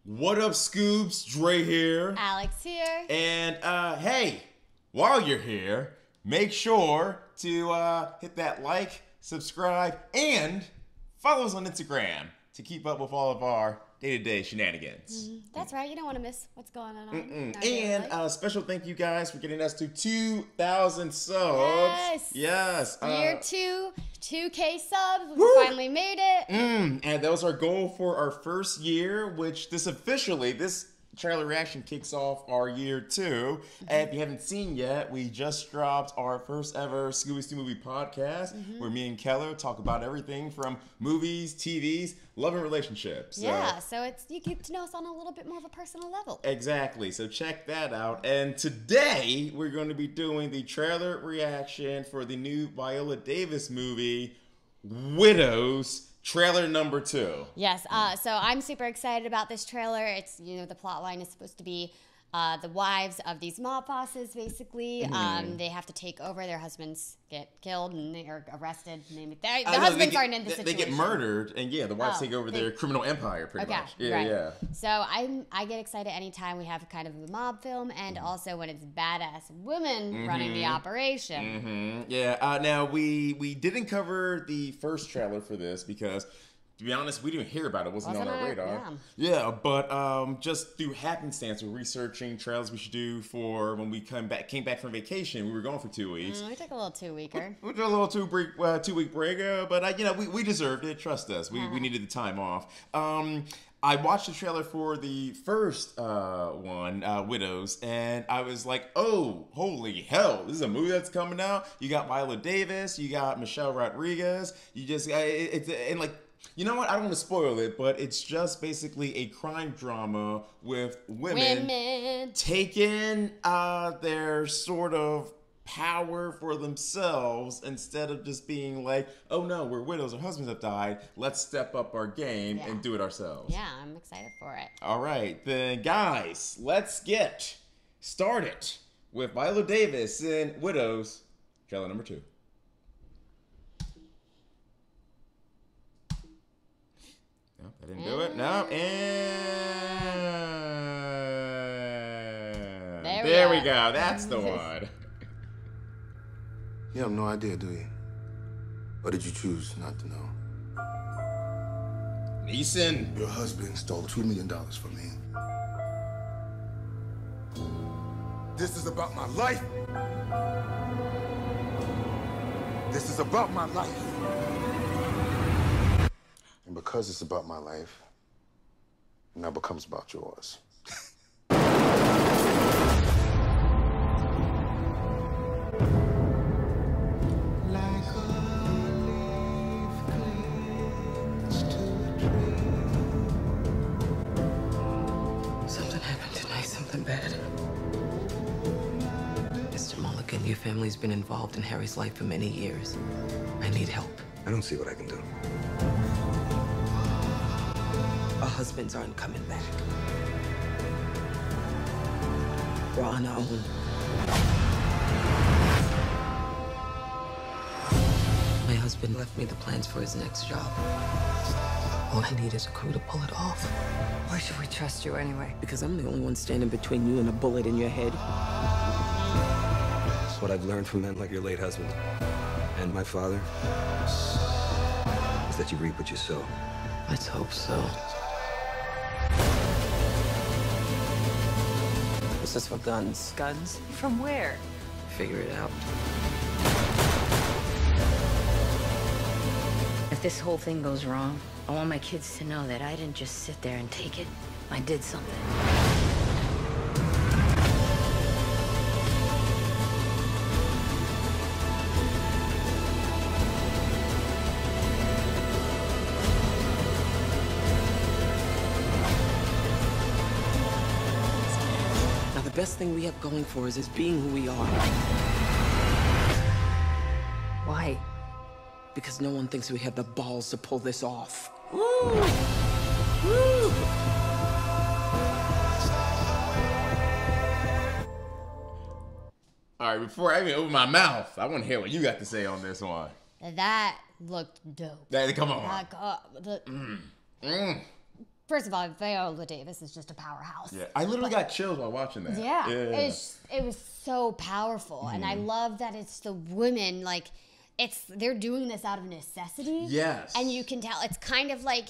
What up, Scoops? Dre here. Alex here. And hey, while you're here, make sure to hit that like, subscribe, and follow us on Instagram to keep up with all of our day-to-day shenanigans. That's right. You don't want to miss what's going on. And special thank you guys for getting us to 2,000 subs. Yes. Year 2, 2K subs. We finally made it. And that was our goal for our first year, which this trailer reaction kicks off our year 2. And if you haven't seen yet, we just dropped our first ever Scooby-Doo Movie podcast where me and Keller talk about everything from movies, TVs, love and relationships. So you get to know us on a little bit more of a personal level. Exactly. So check that out. And today we're going to be doing the trailer reaction for the new Viola Davis movie, WIDOWS. Trailer number 2. Yes, so I'm super excited about this trailer. It's, the plot line is supposed to be the wives of these mob bosses, basically. They have to take over. Their husbands get killed and they're arrested. The husbands aren't in the situation. They get murdered, and the wives take over their criminal empire, pretty much. Yeah. So I get excited anytime we have kind of a mob film, and also when it's badass women running the operation. Now, we didn't cover the first trailer for this because, to be honest, we didn't hear about it. It wasn't on our radar. But just through happenstance, we're researching trailers we should do for when we came back from vacation. We were gone for 2 weeks. We took a little 2-weeker. We took a little 2-week break, but we deserved it. Trust us. We needed the time off. I watched the trailer for the first one, WIDOWS, and I was like, oh, holy hell, this is a movie that's coming out. You got Viola Davis, you got Michelle Rodriguez, you know what? I don't want to spoil it, but it's just basically a crime drama with women taking their sort of power for themselves instead of just being like, oh no, we're widows, our husbands have died, let's step up our game and do it ourselves. Yeah, I'm excited for it. All right, then guys, let's get started with Viola Davis in WIDOWS, trailer number 2. No, I didn't do it. No, and there we go. That's the one. You have no idea, do you? Or did you choose not to know? Neeson. Your husband stole $2 million from me. This is about my life. This is about my life. And because it's about my life, it now becomes about yours. Something happened tonight, something bad. Mr. Mulligan, your family's been involved in Harry's life for many years. I need help. I don't see what I can do. Our husbands aren't coming back. We're on our own. My husband left me the plans for his next job. All I need is a crew to pull it off. Why should we trust you anyway? Because I'm the only one standing between you and a bullet in your head. That's what I've learned from men like your late husband and my father, is that you reap what you sow. Let's hope so. This is for guns. Guns? From where? Figure it out. If this whole thing goes wrong, I want my kids to know that I didn't just sit there and take it. I did something. The best thing we have going for us is being who we are. Why? Because no one thinks we have the balls to pull this off. Woo! Woo! All right, before I even open my mouth, I want to hear what you got to say on this one. That looked dope. Come on. first of all, Viola Davis is just a powerhouse. Yeah, I literally got chills while watching that. Yeah. It was so powerful. And I love that it's the women, like, they're doing this out of necessity. Yes. And you can tell, it's kind of like,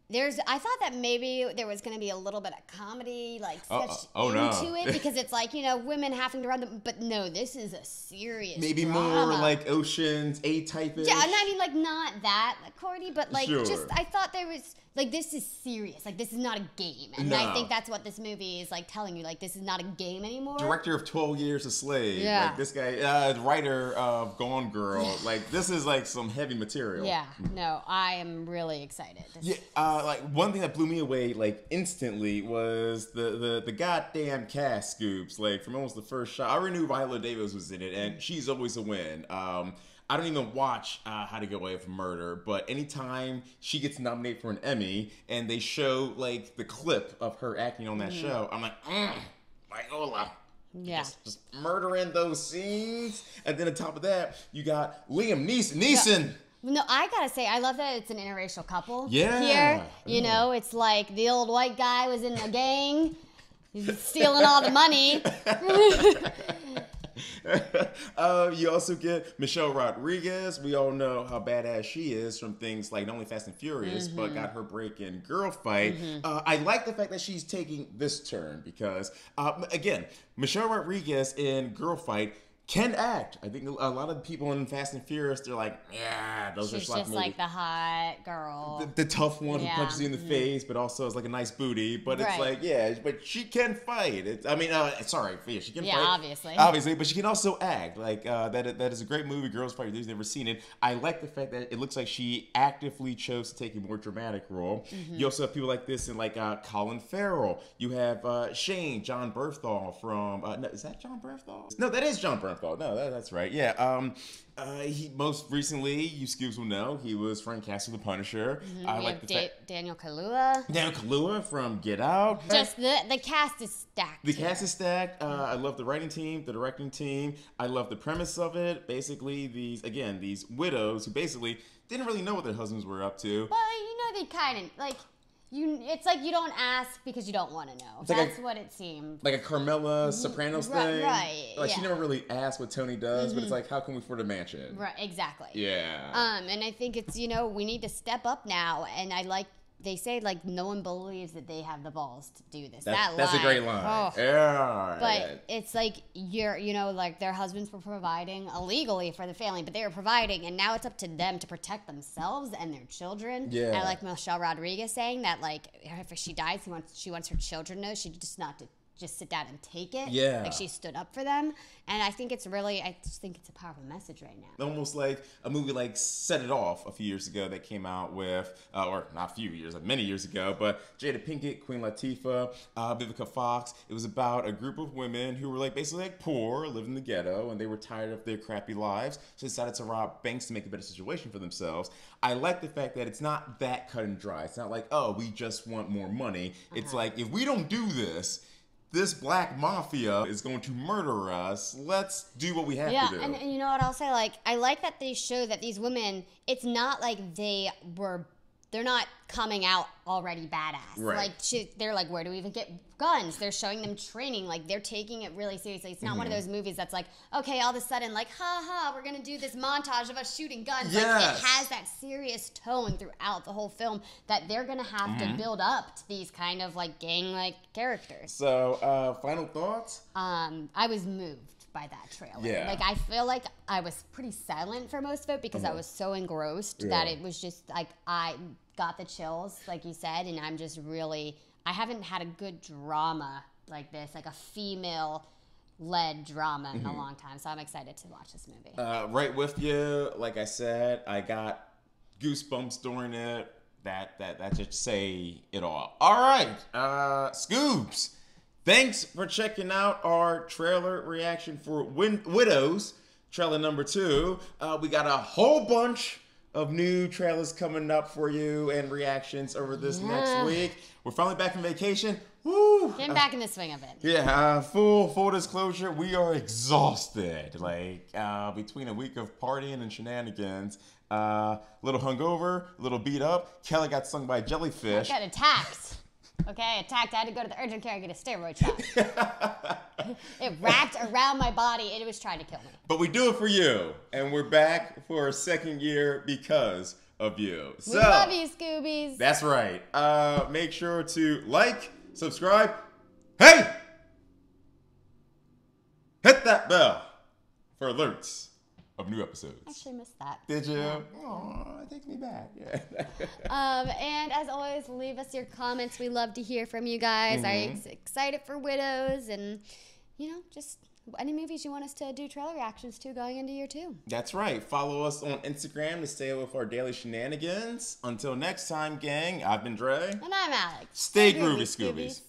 I thought that maybe there was going to be a little bit of comedy, like, sketched into it, because it's like, women having to run them, but no, this is a serious Maybe drama. more like Ocean's 8 type-ish. Yeah, and I mean, like, not that corny, but, like, Sure. just, I thought there was, like, this is serious. Like, this is not a game. And I think that's what this movie is, like, telling you. Like, this is not a game anymore. Director of 12 Years a Slave. Yeah. Like, this guy, writer of Gone Girl. Like, this is, like, some heavy material. Yeah, no, I am really excited. Yeah, like, one thing that blew me away, like, instantly was the goddamn cast scoops. Like, from almost the first shot. I already knew Viola Davis was in it, and she's always a win. I don't even watch How to Get Away with Murder, but anytime she gets nominated for an Emmy and they show, like, the clip of her acting on that show, I'm like, Viola. Yeah. Just murdering those scenes. And then on top of that, you got Liam Neeson. No, I gotta say, I love that it's an interracial couple Yeah. here. You know, it's like the old white guy was in the gang, he's stealing all the money. You also get Michelle Rodriguez. We all know how badass she is from things like not only Fast and Furious, but got her break in Girl Fight. I like the fact that she's taking this turn because, again, Michelle Rodriguez in Girl Fight can act. I think a lot of people in Fast and Furious, they're like, yeah, those are She's schlock just movies. like the hot girl. The tough one who Yeah. punches you in the face, but also is like a nice booty. But it's Right. like, yeah, but she can fight. Sorry, she can Yeah, fight. Obviously, but she can also act. Like, that is a great movie, Girls Fight. You've never seen it. I like the fact that it looks like she actively chose to take a more dramatic role. You also have people like this in, like, Colin Farrell. You have John Bernthal from, no, is that John Bernthal? No, that is John Bernthal. No, that's right. Yeah. He most recently, you Scoops will know, he was Frank Castle, the Punisher. I like the fact Daniel Kaluuya. Daniel Kaluuya from Get Out. Just the cast is stacked. The cast is stacked. I love the writing team, the directing team. I love the premise of it. Basically, these widows who basically didn't really know what their husbands were up to. Well, they kind of like. It's like you don't ask because you don't want to know. That's what it seemed. Like a Carmela Sopranos thing. Right. Like, yeah. she never really asked what Tony does, but it's like, how can we afford a mansion? Right, exactly. Yeah. And I think it's, we need to step up now. And they say, like, no one believes that they have the balls to do this. That's a great line. Oh. Yeah. But it's like, like their husbands were providing illegally for the family, but they were providing, and now it's up to them to protect themselves and their children. Yeah. And I like Michelle Rodriguez saying that, like, if she dies, she wants her children to know she just not to just sit down and take it. Yeah. Like, she stood up for them. And I think I just think it's a powerful message right now. Almost like a movie like Set It Off a few years ago that came out with, or not a few years, like many years ago, but Jada Pinkett, Queen Latifah, Vivica Fox. It was about a group of women who were like basically like poor, living in the ghetto, and they were tired of their crappy lives, so they decided to rob banks to make a better situation for themselves. I like the fact that it's not that cut and dry. It's not like, oh, we just want more money. It's like, if we don't do this black mafia is going to murder us. Let's do what we have to do. And you know what I'll say? Like, I like that they show that these women, it's not like they're not coming out already badass. Right. Like, they're like, where do we even get guns? They're showing them training. Like, they're taking it really seriously. It's not one of those movies that's like, okay, all of a sudden, like, we're going to do this montage of us shooting guns. Yes. Like, it has that serious tone throughout the whole film that they're going to have to build up to these kind of, like, gang-like characters. So, final thoughts? I was moved by that trailer. Yeah. Like, I feel like I was pretty silent for most of it because I was so engrossed that it was just like I got the chills, like you said, and I'm just really, I haven't had a good drama like this, like a female-led drama in a long time, so I'm excited to watch this movie. Right with you. Like I said, I got goosebumps during it. That just say it all. All right, Scoops. Thanks for checking out our trailer reaction for Widows, trailer number 2. We got a whole bunch of new trailers coming up for you and reactions over this next week. We're finally back from vacation. Woo! Getting back in the swing of it. Yeah, full disclosure, we are exhausted. Like, between a week of partying and shenanigans, a little hungover, a little beat up. Kelly got stung by a jellyfish. Got attacked. Okay, attacked. I had to go to the urgent care and get a steroid shot. It wrapped around my body and it was trying to kill me. But we do it for you. And we're back for a second year because of you. We love you, Scoobies. That's right. Make sure to like, subscribe. Hey! Hit that bell for alerts of new episodes. I actually missed that. Did you? Yeah. Oh, it takes me back. Yeah. And as always, leave us your comments. We love to hear from you guys. Are you excited for Widows? And, just any movies you want us to do trailer reactions to going into year 2. That's right. Follow us on Instagram to stay with our daily shenanigans. Until next time, gang, I've been Dre. And I'm Alex. Stay groovy, Scoobies.